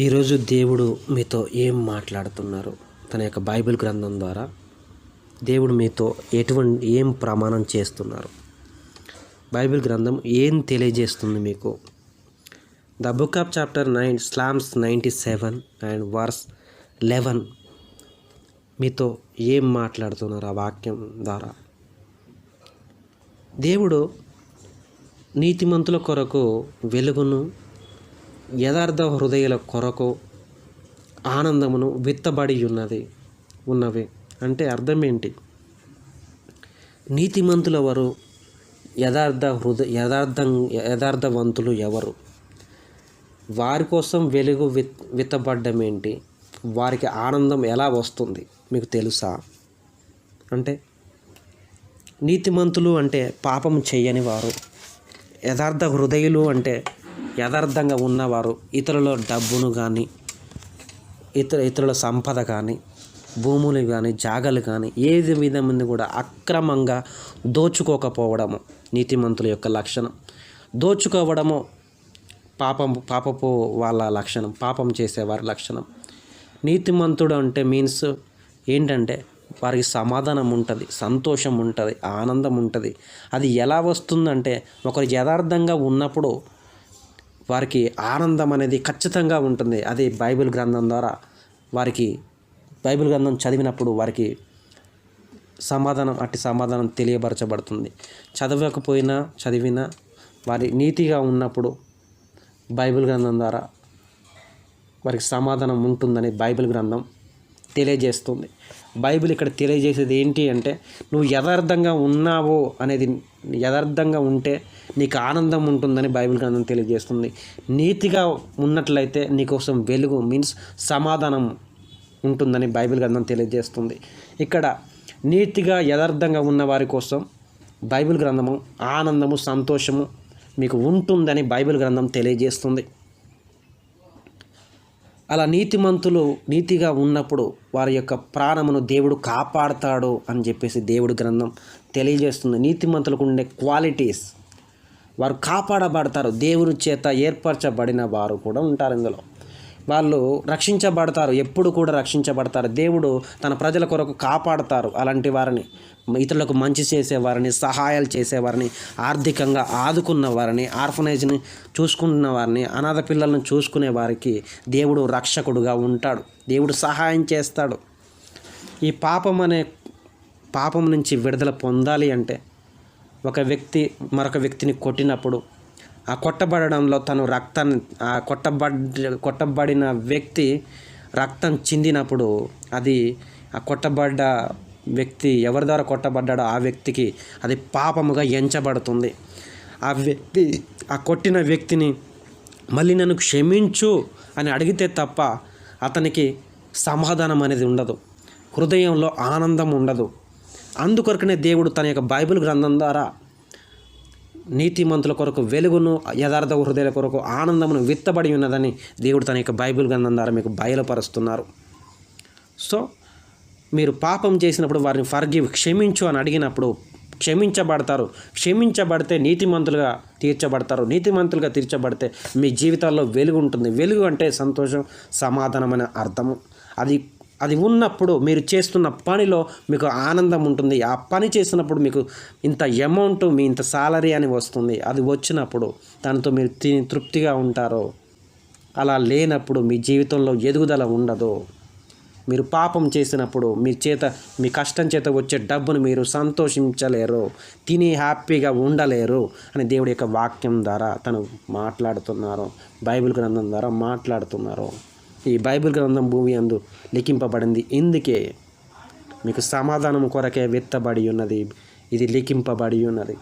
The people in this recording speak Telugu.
ఈరోజు దేవుడు మీతో ఏం మాట్లాడుతున్నారు? తన యొక్క బైబిల్ గ్రంథం ద్వారా దేవుడు మీతో ఏం ప్రమాణం చేస్తున్నారు? బైబిల్ గ్రంథం ఏం తెలియజేస్తుంది మీకు? The book of chapter 9 Psalms 97 and verse 11 మీతో ఏం మాట్లాడుతున్నారు ఆ వాక్యం ద్వారా? దేవుడు నీతిమంతుల కొరకు వెలుగును, యథార్థ హృదయుల కొరకు ఆనందమును విత్తబడి ఉన్నవి అంటే అర్థం ఏంటి? నీతిమంతులు ఎవరు? యథార్థవంతులు ఎవరు? వారి కోసం వెలుగు విత్తబడ్డం ఏంటి? వారికి ఆనందం ఎలా వస్తుంది మీకు తెలుసా? అంటే నీతిమంతులు అంటే పాపం చేయని వారు, యథార్థ హృదయులు అంటే యథార్థంగా ఉన్నవారు, ఇతరుల డబ్బును కానీ ఇతరుల సంపద కానీ భూములు కానీ జాగలు కానీ ఏది విధంగా కూడా అక్రమంగా దోచుకోకపోవడము నీతిమంతుల యొక్క లక్షణం. దోచుకోవడము పాపపు వాళ్ళ లక్షణం, పాపం చేసేవారి లక్షణం. నీతిమంతుడు అంటే మీన్స్ ఏంటంటే వారికి సమాధానం ఉంటుంది, సంతోషం ఉంటుంది, ఆనందం ఉంటుంది. అది ఎలా వస్తుందంటే ఒకరు యథార్థంగా ఉన్నప్పుడు వారికి ఆనందం అనేది ఖచ్చితంగా ఉంటుంది. అది బైబిల్ గ్రంథం ద్వారా వారికి బైబిల్ గ్రంథం చదివినప్పుడు వారికి సమాధానం తెలియపరచబడుతుంది. చదివినా వారి నీతిగా ఉన్నప్పుడు బైబిల్ గ్రంథం ద్వారా వారికి సమాధానం ఉంటుందని బైబిల్ గ్రంథం తెలియజేస్తుంది. బైబిల్ ఇక్కడ తెలియజేసేది ఏంటి అంటే నువ్వు యథార్థంగా ఉన్నావు అనేది, యథార్థంగా ఉంటే నీకు ఆనందం ఉంటుందని బైబిల్ గ్రంథం తెలియజేస్తుంది. నీతిగా ఉన్నట్లయితే నీకోసం వెలుగు మీన్స్ సమాధానం ఉంటుందని బైబిల్ గ్రంథం తెలియజేస్తుంది. ఇక్కడ నీతిగా యథార్థంగా ఉన్న వారి కోసం బైబిల్ గ్రంథము ఆనందము, సంతోషము మీకు ఉంటుందని బైబిల్ గ్రంథం తెలియజేస్తుంది. అలా నీతిమంతులు నీతిగా ఉన్నప్పుడు వారి యొక్క ప్రాణమును దేవుడు కాపాడుతాడు అని చెప్పేసి దేవుడి గ్రంథం తెలియజేస్తుంది. నీతిమంతులకు ఉండే క్వాలిటీస్, వారు కాపాడబడతారు, దేవుని చేత ఏర్పరచబడిన వారు కూడా ఉంటారు. ఇందులో వాళ్ళు రక్షించబడతారు, ఎప్పుడు కూడా రక్షించబడతారు. దేవుడు తన ప్రజల కొరకు కాపాడతారు అలాంటి వారిని, ఇతరులకు మంచి చేసేవారిని, సహాయాలు చేసేవారిని, ఆర్థికంగా ఆదుకున్న వారిని, ఆర్ఫనైజ్ని చూసుకున్న వారిని, అనాథ పిల్లలను చూసుకునే వారికి దేవుడు రక్షకుడుగా ఉంటాడు. దేవుడు సహాయం చేస్తాడు. ఈ పాపం నుంచి విడుదల పొందాలి అంటే ఒక వ్యక్తి మరొక వ్యక్తిని కొట్టినప్పుడు ఆ కొట్టబడడంలో తను రక్తాన్ని కొట్టబడిన వ్యక్తి రక్తం చిందినప్పుడు అది ఆ కొట్టబడ్డ వ్యక్తి ఎవరి ద్వారా కొట్టబడ్డాడో ఆ వ్యక్తికి అది పాపముగా ఎంచబడుతుంది. ఆ కొట్టిన వ్యక్తిని మళ్ళీ నన్ను క్షమించు అని అడిగితే తప్ప అతనికి సమాధానం అనేది ఉండదు, హృదయంలో ఆనందం ఉండదు. అందుకొరకనే దేవుడు తన యొక్క బైబిల్ గ్రంథం ద్వారా నీతిమంతుల కొరకు వెలుగును, యథార్థ హృదయాల కొరకు ఆనందమును విత్తబడి ఉన్నదని దేవుడు తన యొక్క బైబిల్ గ్రంథం ద్వారా మీకు బయలుపరుస్తున్నారు. సో మీరు పాపం చేసినప్పుడు వారిని క్షమించు అని అడిగినప్పుడు క్షమించబడతారు. క్షమించబడితే నీతిమంతులుగా తీర్చబడితే మీ జీవితాల్లో వెలుగు ఉంటుంది. వెలుగు అంటే సంతోషం, సమాధానం అనే అర్థము. అది ఉన్నప్పుడు మీరు చేస్తున్న పనిలో మీకు ఆనందం ఉంటుంది. ఆ పని చేసినప్పుడు మీకు ఇంత అమౌంట్, మీ ఇంత సాలరీ అని వస్తుంది. అది వచ్చినప్పుడు దానితో మీరు తృప్తిగా ఉంటారు. అలా లేనప్పుడు మీ జీవితంలో ఎదుగుదల ఉండదు. మీరు పాపం చేసినప్పుడు మీ కష్టం చేత వచ్చే డబ్బును మీరు సంతోషించలేరు, తిని హ్యాపీగా ఉండలేరు అని దేవుడి యొక్క వాక్యం ద్వారా తను మాట్లాడుతున్నారు, బైబిల్ గ్రంథం ద్వారా మాట్లాడుతున్నారు. ఈ బైబిల్ గ్రంథం భూమి యందు లిఖింపబడింది ఇందుకే, మీకు సమాధానం కొరకే విత్తబడి ఉన్నది, ఇది లిఖింపబడి ఉన్నది.